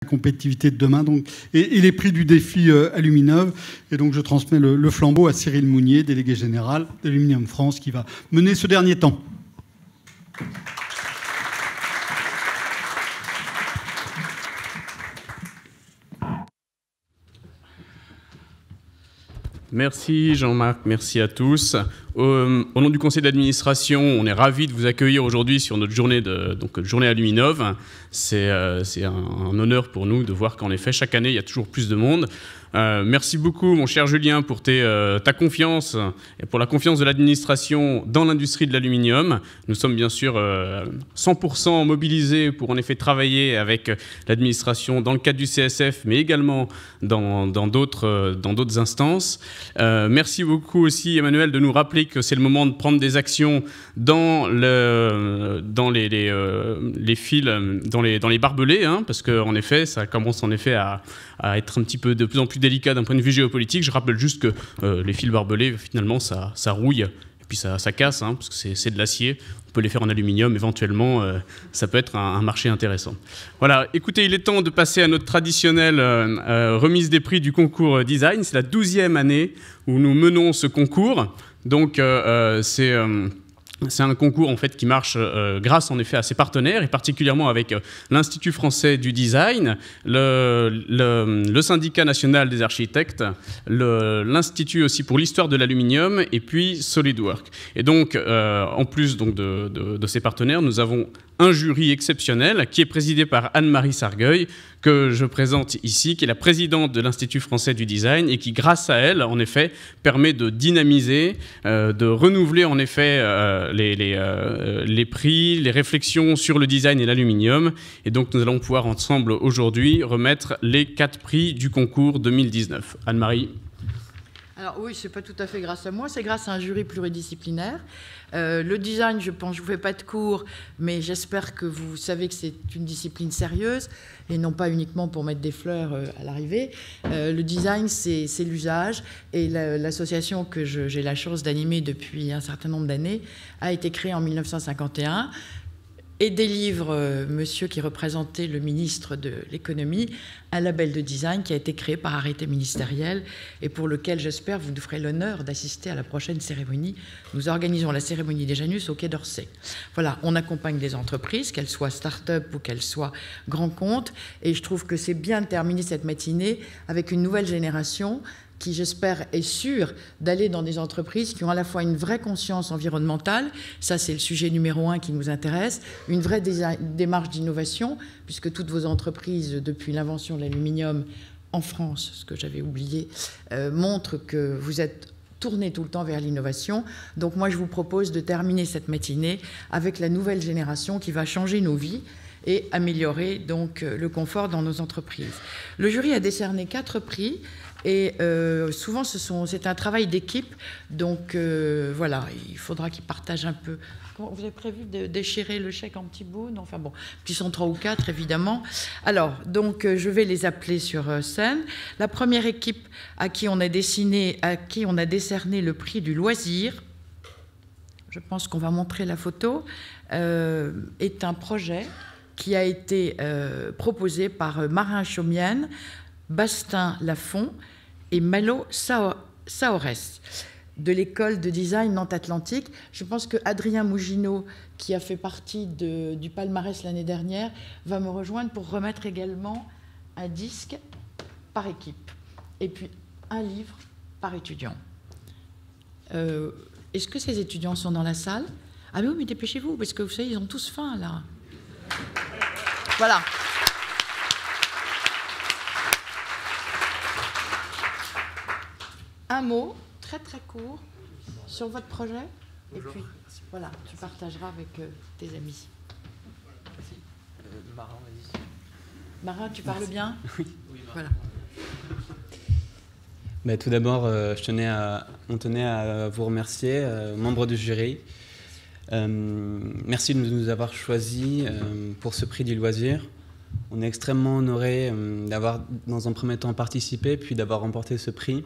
compétitivité de demain donc, et les prix du défi Aluminov. Et donc je transmets le flambeau à Cyril Mounier, délégué général d'Aluminium France, qui va mener ce dernier temps. Merci Jean-Marc, merci à tous. Au nom du conseil d'administration, on est ravis de vous accueillir aujourd'hui sur notre journée, journée Aluminov. C'est un honneur pour nous de voir qu'en effet, chaque année, il y a toujours plus de monde. Merci beaucoup, mon cher Julien, pour ta confiance et pour la confiance de l'administration dans l'industrie de l'aluminium. Nous sommes bien sûr 100% mobilisés pour en effet travailler avec l'administration dans le cadre du CSF, mais également dans d'autres instances. Merci beaucoup aussi, Emmanuel, de nous rappeler que c'est le moment de prendre des actions dans les fils, dans les barbelés, hein, parce qu'en effet, ça commence en effet à être un petit peu de plus en plus délicat d'un point de vue géopolitique. Je rappelle juste que les fils barbelés, finalement, ça rouille et puis ça casse, hein, parce que c'est de l'acier. On peut les faire en aluminium, éventuellement, ça peut être un marché intéressant. Voilà, écoutez, il est temps de passer à notre traditionnelle remise des prix du concours design. C'est la 12e année où nous menons ce concours. Donc, c'est un concours en fait qui marche grâce en effet à ses partenaires et particulièrement avec l'Institut français du design, le syndicat national des architectes, l'Institut aussi pour l'histoire de l'aluminium et puis SolidWorks. Et donc en plus donc, de ces partenaires, nous avons un jury exceptionnel qui est présidé par Anne-Marie Sargueil, que je présente ici, qui est la présidente de l'Institut français du design et qui, grâce à elle, en effet, permet de dynamiser, de renouveler en effet les prix, les réflexions sur le design et l'aluminium. Et donc, nous allons pouvoir ensemble aujourd'hui remettre les 4 prix du concours 2019. Anne-Marie. Alors oui, c'est pas tout à fait grâce à moi, c'est grâce à un jury pluridisciplinaire. Le design, je pense, je vous fais pas de cours, mais j'espère que vous savez que c'est une discipline sérieuse et non pas uniquement pour mettre des fleurs à l'arrivée. Le design, c'est l'usage, et l'association que j'ai la chance d'animer depuis un certain nombre d'années a été créée en 1951. Et délivre, monsieur qui représentait le ministre de l'économie, un label de design qui a été créé par arrêté ministériel et pour lequel, j'espère, vous nous ferez l'honneur d'assister à la prochaine cérémonie. Nous organisons la cérémonie des Janus au Quai d'Orsay. Voilà, on accompagne des entreprises, qu'elles soient start-up ou qu'elles soient grands comptes, et je trouve que c'est bien de terminer cette matinée avec une nouvelle génération qui, j'espère, est sûre d'aller dans des entreprises qui ont à la fois une vraie conscience environnementale, ça c'est le sujet numéro 1 qui nous intéresse, une vraie démarche d'innovation, puisque toutes vos entreprises, depuis l'invention de l'aluminium en France, ce que j'avais oublié, montrent que vous êtes tournés tout le temps vers l'innovation. Donc moi, je vous propose de terminer cette matinée avec la nouvelle génération qui va changer nos vies et améliorer donc le confort dans nos entreprises. Le jury a décerné 4 prix. Et souvent, c'est un travail d'équipe. Donc, voilà, il faudra qu'ils partagent un peu. Vous avez prévu de déchirer le chèque en petits bouts? Non, enfin bon, qui sont 3 ou 4, évidemment. Alors, donc, je vais les appeler sur scène. La première équipe à qui on a décerné le prix du loisir, je pense qu'on va montrer la photo, est un projet qui a été proposé par Marin Chaumienne, Bastin Lafont et Malo Saorès de l'école de design Nantes-Atlantique. Je pense que Adrien Mougineau, qui a fait partie du palmarès l'année dernière, va me rejoindre pour remettre également un disque par équipe et puis un livre par étudiant. Est-ce que ces étudiants sont dans la salle? Ah oui, mais dépêchez-vous, parce que vous savez, ils ont tous faim, là. Voilà. Un mot, très très court, sur votre projet. Bonjour. Et puis, voilà, tu partageras avec tes amis. Merci. Marin, vas-y. Marin, tu parles bien? Oui, Marin. Voilà. Bah, tout d'abord, on tenait à vous remercier, membres du jury. Merci de nous avoir choisis pour ce prix du loisir. On est extrêmement honorés d'avoir, dans un premier temps, participé, puis d'avoir remporté ce prix.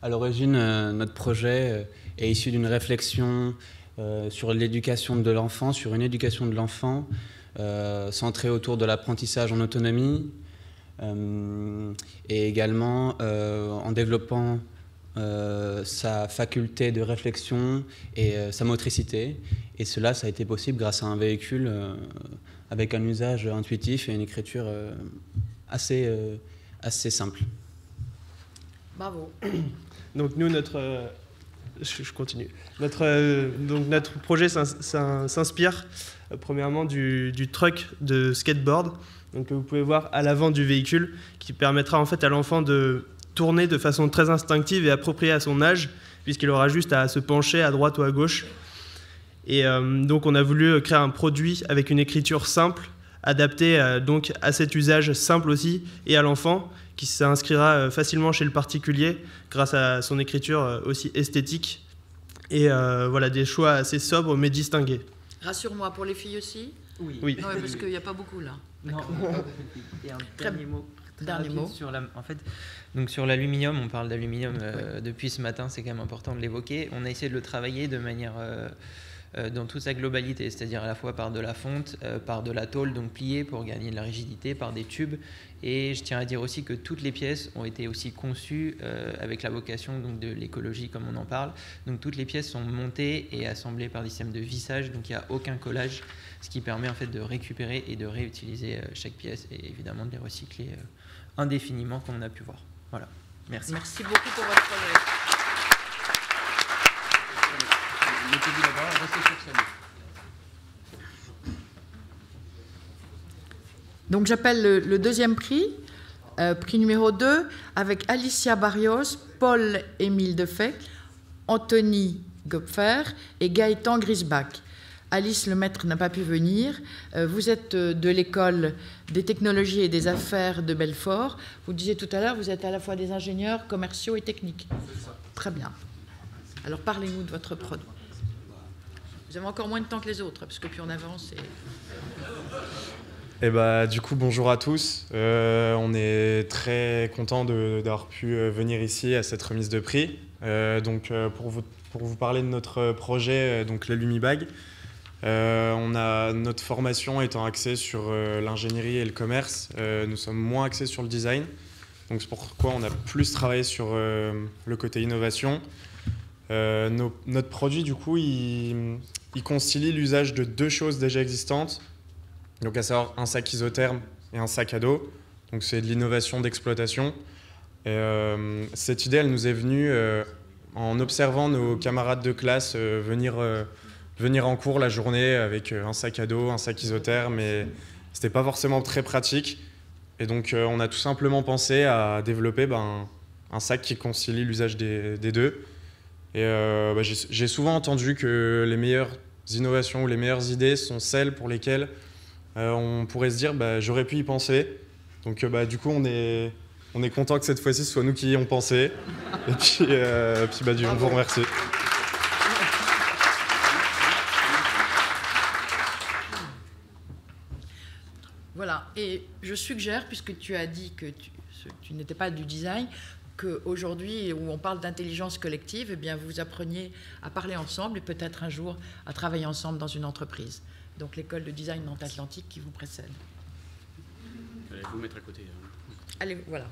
À l'origine, notre projet est issu d'une réflexion sur l'éducation de l'enfant, sur une éducation de l'enfant centré autour de l'apprentissage en autonomie et également en développant sa faculté de réflexion et sa motricité. Et cela, ça a été possible grâce à un véhicule avec un usage intuitif et une écriture assez simple. Bravo. Donc nous, je continue. Notre projet s'inspire premièrement du truck de skateboard, donc, que vous pouvez voir à l'avant du véhicule, qui permettra en fait à l'enfant de tourner de façon très instinctive et appropriée à son âge, puisqu'il aura juste à se pencher à droite ou à gauche. Et donc on a voulu créer un produit avec une écriture simple, adaptée donc à cet usage simple aussi, et à l'enfant, qui s'inscrira facilement chez le particulier grâce à son écriture aussi esthétique. Et voilà, des choix assez sobres mais distingués. Rassure-moi, pour les filles aussi? Oui. Non, parce qu'il n'y a pas beaucoup là. Non. Et un dernier mot. Dernier mot. Sur l'aluminium, on parle d'aluminium depuis ce matin, c'est quand même important de l'évoquer. On a essayé de le travailler de manière dans toute sa globalité, c'est-à-dire à la fois par de la fonte, par de la tôle, donc pliée pour gagner de la rigidité, par des tubes. Et je tiens à dire aussi que toutes les pièces ont été aussi conçues avec la vocation donc, de l'écologie, comme on en parle. Donc toutes les pièces sont montées et assemblées par des systèmes de vissage, donc il n'y a aucun collage, ce qui permet en fait de récupérer et de réutiliser chaque pièce et évidemment de les recycler indéfiniment, comme on a pu voir. Voilà. Merci. Merci beaucoup pour votre projet. Donc j'appelle le deuxième prix, prix numéro 2, avec Alicia Barrios, Paul-Émile Defecq, Anthony Gopfer et Gaëtan Grisbach. Alice, le maître, n'a pas pu venir. Vous êtes de l'école des technologies et des affaires de Belfort. Vous disiez tout à l'heure, vous êtes à la fois des ingénieurs commerciaux et techniques. C'est ça. Très bien. Alors parlez-nous de votre produit. Vous avez encore moins de temps que les autres, parce que plus on avance... Du coup, bonjour à tous. On est très content d'avoir pu venir ici à cette remise de prix. Pour vous parler de notre projet, donc l'Alumibag, notre formation étant axée sur l'ingénierie et le commerce, nous sommes moins axés sur le design. Donc c'est pourquoi on a plus travaillé sur le côté innovation. Notre produit, du coup, il concilie l'usage de deux choses déjà existantes. Donc à savoir un sac isotherme et un sac à dos. Donc c'est de l'innovation d'exploitation. Cette idée, elle nous est venue en observant nos camarades de classe venir en cours la journée avec un sac à dos, un sac isotherme, et c'était pas forcément très pratique. Et donc on a tout simplement pensé à développer un sac qui concilie l'usage des deux. Et j'ai souvent entendu que les meilleures innovations ou les meilleures idées sont celles pour lesquelles on pourrait se dire j'aurais pu y penser. Donc du coup on est content que cette fois-ci ce soit nous qui y ayons pensé. Et puis on vous remercie. Voilà, et je suggère, puisque tu as dit que tu n'étais pas du design, qu'aujourd'hui, où on parle d'intelligence collective, eh bien, vous appreniez à parler ensemble et peut-être un jour à travailler ensemble dans une entreprise. Donc l'école de design Nantes-Atlantique qui vous précède. Allez, vous mettre à côté. Allez, voilà.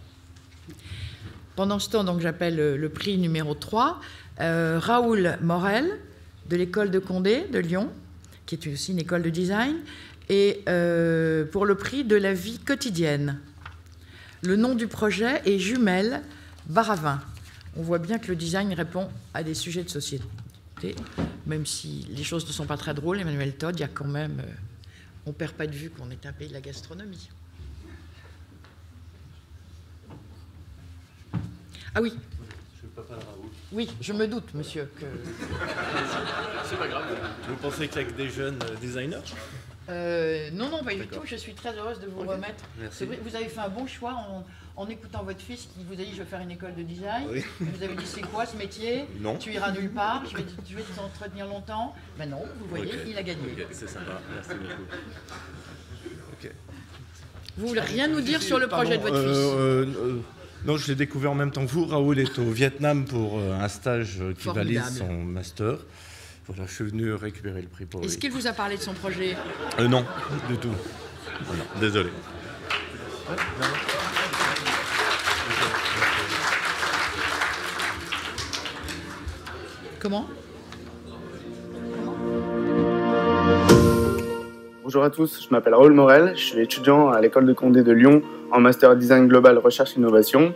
Pendant ce temps, donc, j'appelle le prix numéro 3, Raoul Morel, de l'école de Condé de Lyon, qui est aussi une école de design, et pour le prix de la vie quotidienne. Le nom du projet est Jumelles Baravin. On voit bien que le design répond à des sujets de société, même si les choses ne sont pas très drôles. Emmanuel Todd, il y a quand même... on ne perd pas de vue qu'on est un pays de la gastronomie. Ah oui. Je suis le papa de Raoul. Oui, je me doute, monsieur. Que... C'est pas grave. Vous pensez qu'il y a que des jeunes designers ? Non, pas du tout. Je suis très heureuse de vous remettre. Merci. Vrai, vous avez fait un bon choix en écoutant votre fils qui vous a dit je vais faire une école de design. Oui. Vous avez dit c'est quoi ce métier? Non. Tu iras nulle part, je vais t'entretenir longtemps. Mais non, vous voyez, il a gagné. Ok, c'est sympa, merci beaucoup. Okay. Vous voulez rien nous dire sur le projet de votre fils? Non, je l'ai découvert en même temps que vous. Raoul est au Vietnam pour un stage qui Formidable. valide son master. Voilà, je suis venu récupérer le prix pour lui. Est-ce qu'il vous a parlé de son projet? Non, du tout. Voilà, désolé. Comment? Bonjour à tous, je m'appelle Raoul Morel, je suis étudiant à l'école de Condé de Lyon en Master Design Global Recherche Innovation.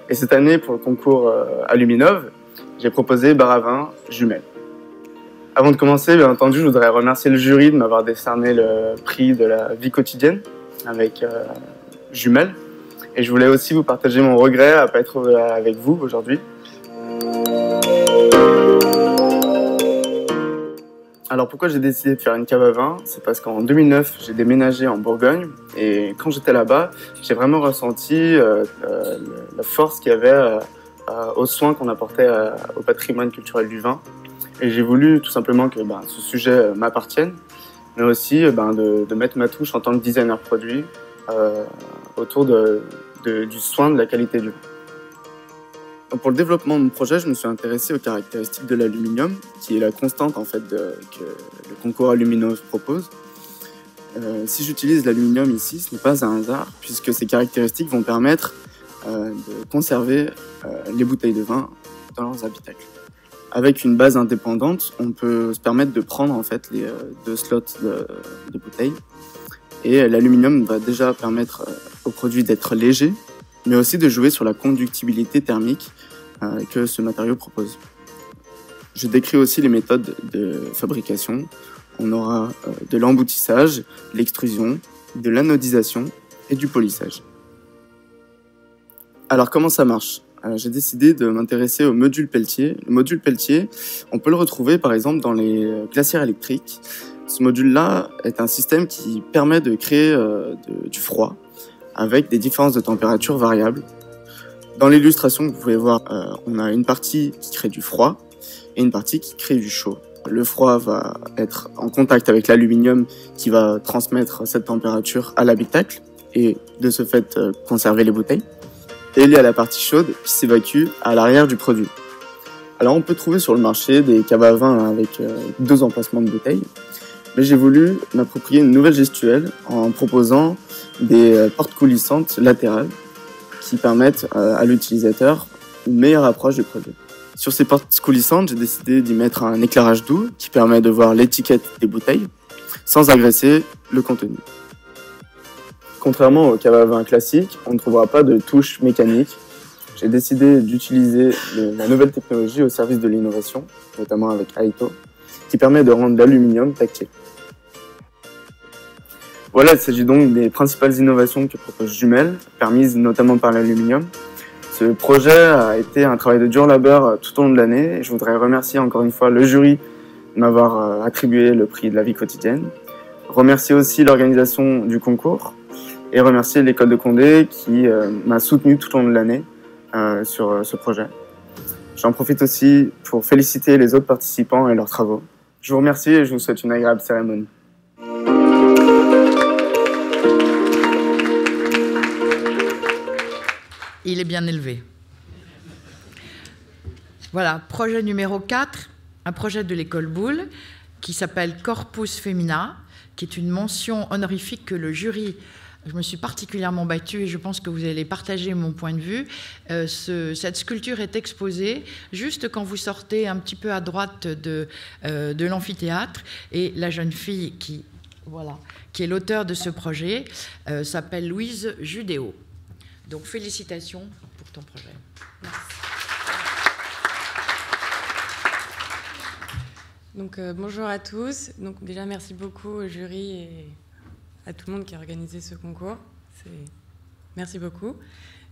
Et cette année, pour le concours Aluminov, j'ai proposé bar à vin Jumelles. Avant de commencer, bien entendu, je voudrais remercier le jury de m'avoir décerné le prix de la vie quotidienne avec Jumelles. Et je voulais aussi vous partager mon regret à ne pas être avec vous aujourd'hui. Alors pourquoi j'ai décidé de faire une cave à vin? C'est parce qu'en 2009, j'ai déménagé en Bourgogne et quand j'étais là-bas, j'ai vraiment ressenti la force qu'il y avait aux soins qu'on apportait au patrimoine culturel du vin. Et j'ai voulu tout simplement que ce sujet m'appartienne, mais aussi de mettre ma touche en tant que designer produit autour du soin de la qualité du vin. Pour le développement de mon projet, je me suis intéressé aux caractéristiques de l'aluminium, qui est la constante en fait que le concours Aluminov propose. Si j'utilise l'aluminium ici, ce n'est pas un hasard, puisque ces caractéristiques vont permettre de conserver les bouteilles de vin dans leurs habitacles. Avec une base indépendante, on peut se permettre de prendre en fait les deux slots de bouteilles. Et l'aluminium va déjà permettre au produit d'être léger, mais aussi de jouer sur la conductibilité thermique que ce matériau propose. Je décris aussi les méthodes de fabrication. On aura de l'emboutissage, l'extrusion, de l'anodisation et du polissage. Alors comment ça marche? J'ai décidé de m'intéresser au module Peltier. Le module Peltier, on peut le retrouver par exemple dans les glacières électriques. Ce module-là est un système qui permet de créer du froid avec des différences de température variables. Dans l'illustration que vous pouvez voir, on a une partie qui crée du froid et une partie qui crée du chaud. Le froid va être en contact avec l'aluminium qui va transmettre cette température à l'habitacle et de ce fait conserver les bouteilles. Et il y a la partie chaude qui s'évacue à l'arrière du produit. Alors on peut trouver sur le marché des caves à vin avec deux emplacements de bouteilles, mais j'ai voulu m'approprier une nouvelle gestuelle en proposant des portes coulissantes latérales qui permettent à l'utilisateur une meilleure approche du produit. Sur ces portes coulissantes, j'ai décidé d'y mettre un éclairage doux qui permet de voir l'étiquette des bouteilles sans agresser le contenu. Contrairement au cave à vin classique, on ne trouvera pas de touche mécanique. J'ai décidé d'utiliser la nouvelle technologie au service de l'innovation, notamment avec Aito, qui permet de rendre l'aluminium tactile. Voilà, il s'agit donc des principales innovations que propose Jumelles, permises notamment par l'aluminium. Ce projet a été un travail de dur labeur tout au long de l'année et je voudrais remercier encore une fois le jury de m'avoir attribué le prix de la vie quotidienne. Remercier aussi l'organisation du concours et remercier l'école de Condé qui m'a soutenu tout au long de l'année sur ce projet. J'en profite aussi pour féliciter les autres participants et leurs travaux. Je vous remercie et je vous souhaite une agréable cérémonie. Il est bien élevé. Voilà, projet numéro 4, un projet de l'école Boulle qui s'appelle Corpus Femina, qui est une mention honorifique que le jury, je me suis particulièrement battue et je pense que vous allez partager mon point de vue. Cette sculpture est exposée juste quand vous sortez un petit peu à droite de l'amphithéâtre et la jeune fille qui est l'auteur de ce projet s'appelle Louise Judéo. Donc félicitations pour ton projet. Merci. Donc bonjour à tous. Donc déjà merci beaucoup au jury et à tout le monde qui a organisé ce concours. Merci beaucoup.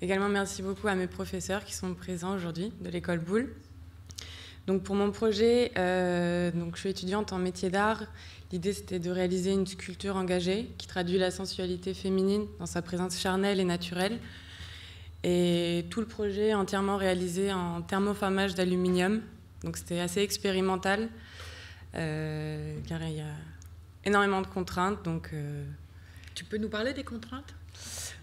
Également merci beaucoup à mes professeurs qui sont présents aujourd'hui de l'école Boulle. Donc pour mon projet, donc je suis étudiante en métier d'art. L'idée c'était de réaliser une sculpture engagée qui traduit la sensualité féminine dans sa présence charnelle et naturelle. Et tout le projet est entièrement réalisé en thermoformage d'aluminium. Donc c'était assez expérimental, car il y a énormément de contraintes. Donc, tu peux nous parler des contraintes?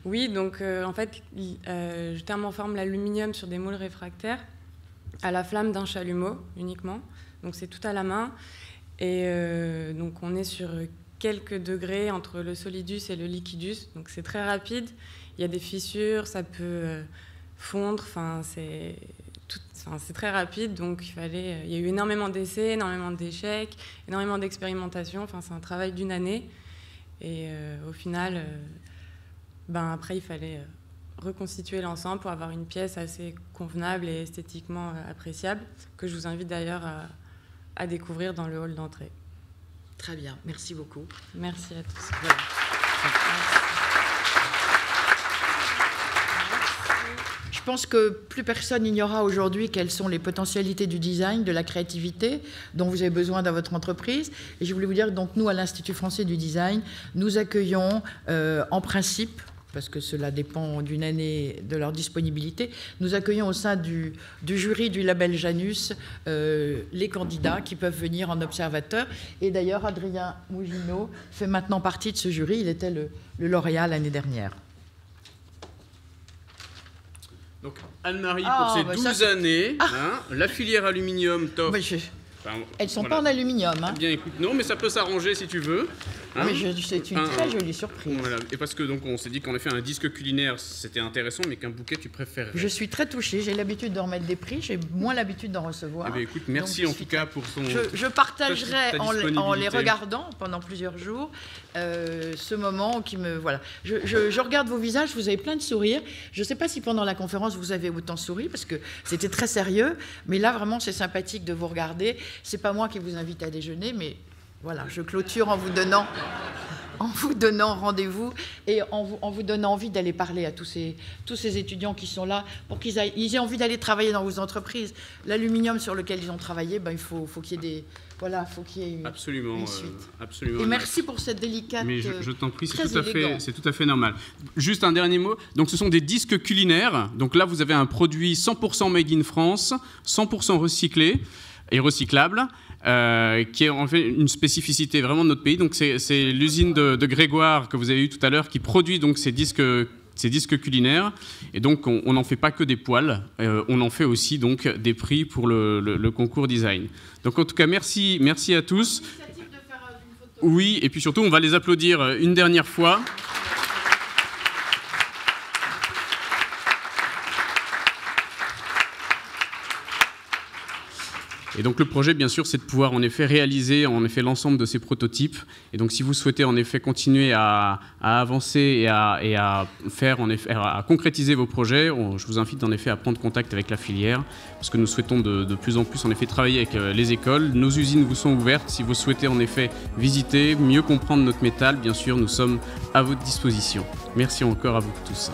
Oui, donc en fait, je thermoforme l'aluminium sur des moules réfractaires à la flamme d'un chalumeau uniquement. Donc c'est tout à la main. Et donc on est sur quelques degrés entre le solidus et le liquidus. Donc c'est très rapide. Il y a des fissures, ça peut fondre. Enfin, c'est très rapide. Donc il y a eu énormément d'essais, énormément d'échecs, énormément d'expérimentations. Enfin, c'est un travail d'une année. Et au final, après, il fallait reconstituer l'ensemble pour avoir une pièce assez convenable et esthétiquement appréciable, que je vous invite d'ailleurs à découvrir dans le hall d'entrée. Très bien, merci beaucoup. Merci à tous. Voilà. Je pense que plus personne n'ignora aujourd'hui quelles sont les potentialités du design, de la créativité dont vous avez besoin dans votre entreprise. Et je voulais vous dire que donc, nous, à l'Institut français du design, nous accueillons en principe, parce que cela dépend d'une année de leur disponibilité, nous accueillons au sein du jury du label Janus les candidats qui peuvent venir en observateur. Et d'ailleurs, Adrien Mougineau fait maintenant partie de ce jury. Il était le lauréat l'année dernière. Donc Anne-Marie, pour ces 12 années, la filière aluminium top. Elles ne sont pas en aluminium. Hein. Eh bien, écoute, non, mais ça peut s'arranger si tu veux. Hein, c'est une très jolie surprise. Voilà. Et parce que donc on s'est dit qu'en effet un disque culinaire c'était intéressant, mais qu'un bouquet tu préfères. Je suis très touchée. J'ai l'habitude de remettre des prix. J'ai moins l'habitude d'en recevoir. Eh bien, écoute, merci en tout cas pour ton. Je partagerai en les regardant pendant plusieurs jours ce moment qui me voilà. Je regarde vos visages. Vous avez plein de sourires. Je ne sais pas si pendant la conférence vous avez autant souri parce que c'était très sérieux. Mais là vraiment c'est sympathique de vous regarder. C'est pas moi qui vous invite à déjeuner, mais voilà, je clôture en vous donnant rendez-vous et en vous donnant envie d'aller parler à tous ces étudiants qui sont là pour qu'ils aient envie d'aller travailler dans vos entreprises. L'aluminium sur lequel ils ont travaillé, il faut qu'il y ait une suite. Absolument. Et merci pour cette délicate. Mais je t'en prie, c'est tout à fait normal. Juste un dernier mot. Donc, ce sont des disques culinaires. Donc là, vous avez un produit 100% made in France, 100% recyclé et recyclable, qui est en fait une spécificité vraiment de notre pays. Donc c'est l'usine de Grégoire que vous avez eu tout à l'heure qui produit donc ces disques culinaires. Et donc on n'en fait pas que des poêles, on en fait aussi donc des prix pour le concours design. Donc en tout cas merci à tous. Oui, et puis surtout on va les applaudir une dernière fois. Et donc le projet, bien sûr, c'est de pouvoir en effet réaliser l'ensemble de ces prototypes. Et donc si vous souhaitez en effet continuer à avancer et à concrétiser vos projets, je vous invite en effet à prendre contact avec la filière, parce que nous souhaitons de plus en plus en effet travailler avec les écoles. Nos usines vous sont ouvertes. Si vous souhaitez en effet visiter, mieux comprendre notre métal, bien sûr, nous sommes à votre disposition. Merci encore à vous tous.